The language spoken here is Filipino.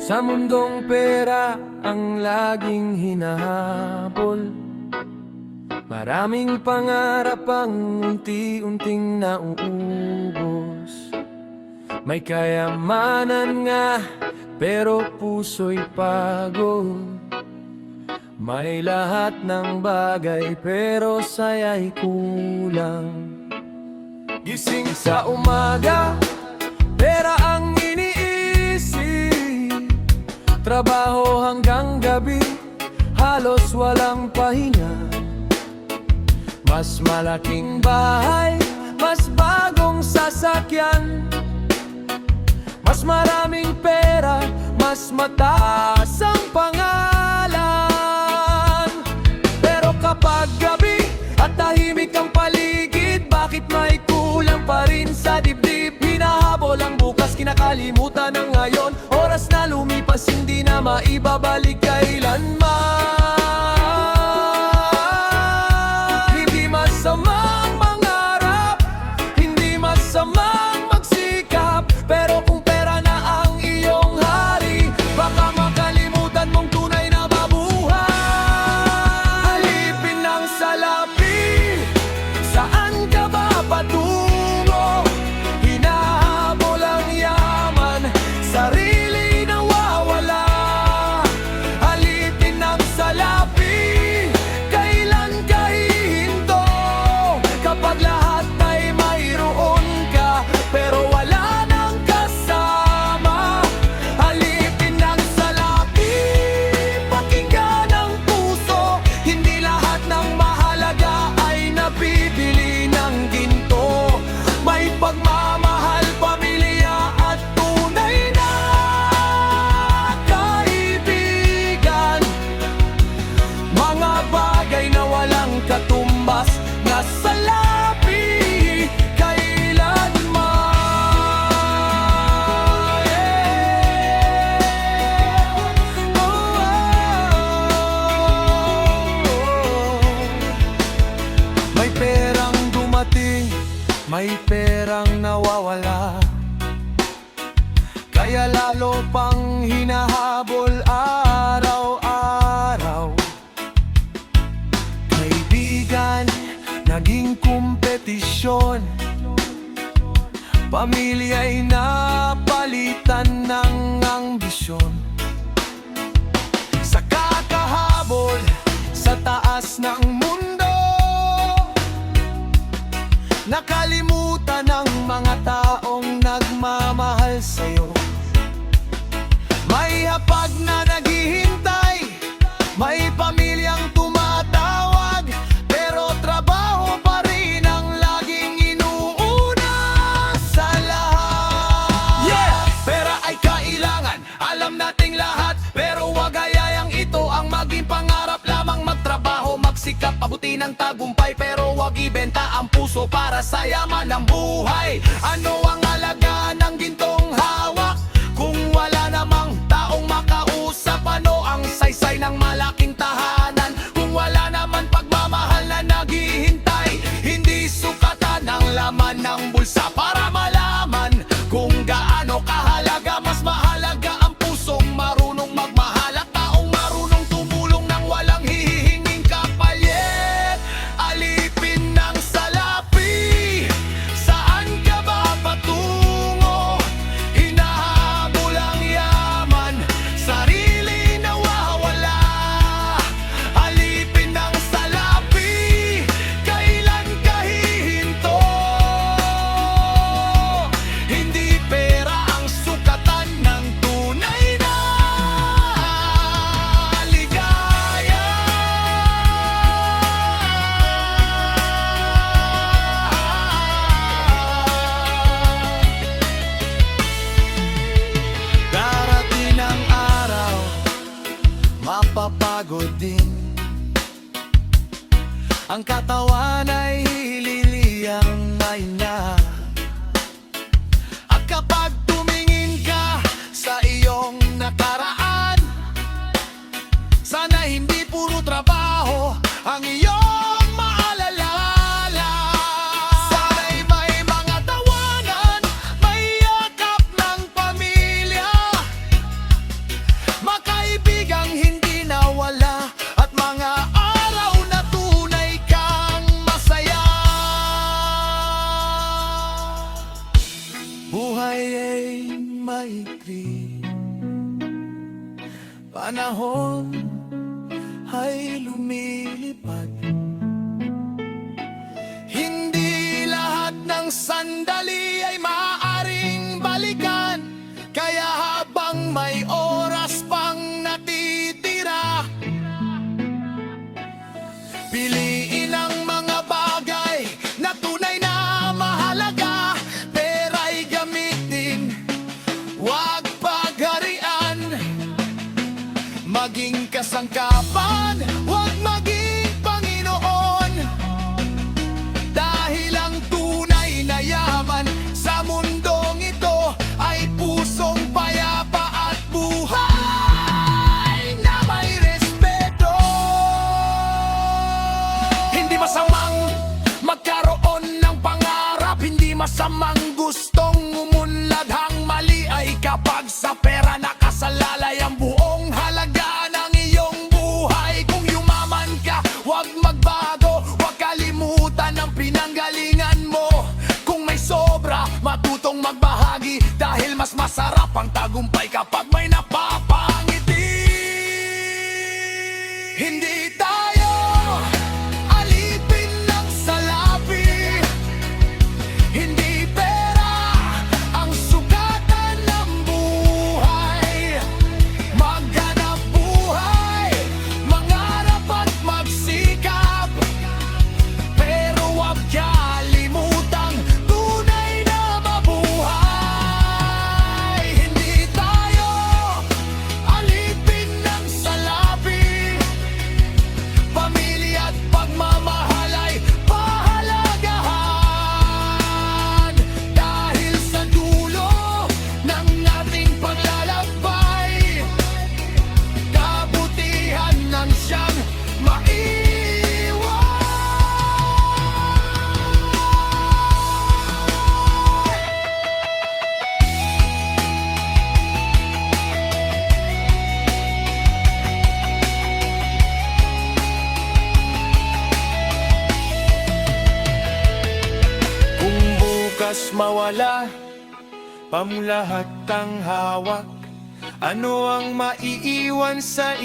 Sa mundong pera ang laging hinahabol, maraming pangarap ang unti-unting nauubos. May kayamanan nga, pero puso'y pagod. May lahat ng bagay, pero saya'y kulang. Gising sa umaga, pera ang iniisip. Trabaho hanggang gabi, halos walang pahinga. Mas malaking bahay, mas bagong sasakyan, mas maraming pera, mas mataas ang pangalan. Pero kapag gabi at tahimik ang paligid, bakit may kulang pa rin sa dibdib? Hinahabol ang bukas, kinakalimutan ang ngayon. Oras na lumipas, hindi na maibabalik kailanman. Hindi masamang mangarap, hindi masamang magsikap, pero kung pera na ang iyong hari, baka makalimutan mong tunay na mabuhay. Alipin ng salapi, saan ka ba patungo? Hinahabol ang yaman, sarili nawawala. Alipin ng salapi, kailan ka hihinto? Kapag lahat ay mayroon ka, pero wala nang kasama. Alipin ng salapi, pakinggan ang puso. Hindi lahat ng mahalaga ay nabibili ng ginto. May pagmamahal, pamilya at tunay na kaibigan, mga bagay na walang katumbas, na salapi kailanman. Oh, oh. May perang dumating, may perang nawawala, kaya lalo pang hinahabol araw-araw. Kaibigan, naging kompetisyon, pamilya'y napalitan ng ambisyon. Sa kakahabol, sa taas ng mundo, nakalimutan ang mga taong nagmamahal sa'yo. May hapag na naghihintay, may pamilyang tumatawag, pero trabaho pa rin ang laging inuuna sa lahat. Yeah! Pera ay kailangan, alam nating lahat, pero wag hayayang ito ang maging pangarap lamang. Magtrabaho, magsikap, abutin ang tagumpay, pero wag ibenta ang puso para sa yaman ng buhay. Ano ang halaga ng gintong hawak kung wala namang taong makausap? Ano ang saysay ng malaking tahanan kung wala naman pagmamahal na naghihintay? Hindi sukatan ang laman ng bulsa para malaman kung gaano kahalaga. Mas mahalaga ang pusong marunong magmahal at taong marunong tumulong nang walang hihinging kapalit. Alipin ng salapi, saan ka ba patungo? Hinahabol ang yaman, sarili nawawala. Alipin ng salapi, kailan ka hihinto? Hindi pera ang sukatan ng tunay na ligaya. Darating ang araw, mapapagod din, ang katawan ay liliyang-ay na. At kapag tumingin ka sa iyong nakaraan, sana hindi puro trabaho ang iyong maalala. Sana'y may mga tawanan, may yakap ng pamilya, panahon ay lumilipad. Hindi lahat ng sandali ay maaaring balikan, kaya habang may oras pang natitira, piliin ang mga bagay na tunay na mahalaga. Pera'y gamitin, huwag pagharian. Maging kasangkapan, huwag maging Panginoon. Dahil ang tunay na yaman sa mundong ito ay pusong payapa at buhay na may respeto. Hindi masamang magkaroon ng pangarap, hindi masamang gustong umunlad. Ang mali ay kapag sa pera nakasalalay ang buong halaga ng iyong buhay. Kung yumaman ka, huwag magbago, huwag kalimutan ang pinanggalingan mo. Kung may sobra, matutong magbahagi, dahil mas masarap ang tagumpay kapag may napapangiti. Hindi tayo alipin ng salapi, hindi pera ang sukatan ng buhay. Maghanap buhay, mangarap at magsikap, pero huwag kalimutang tunay na mabuhay. Hindi tayo alipin ng salapi, pamilya at pagmamahal ay pahalagahan. Dahil sa dulo ng ating paglalakbay, kabutihan ng siyang maiwan. Kung bukas mawala pamlahat ang hawak, ano ang maiiwan sa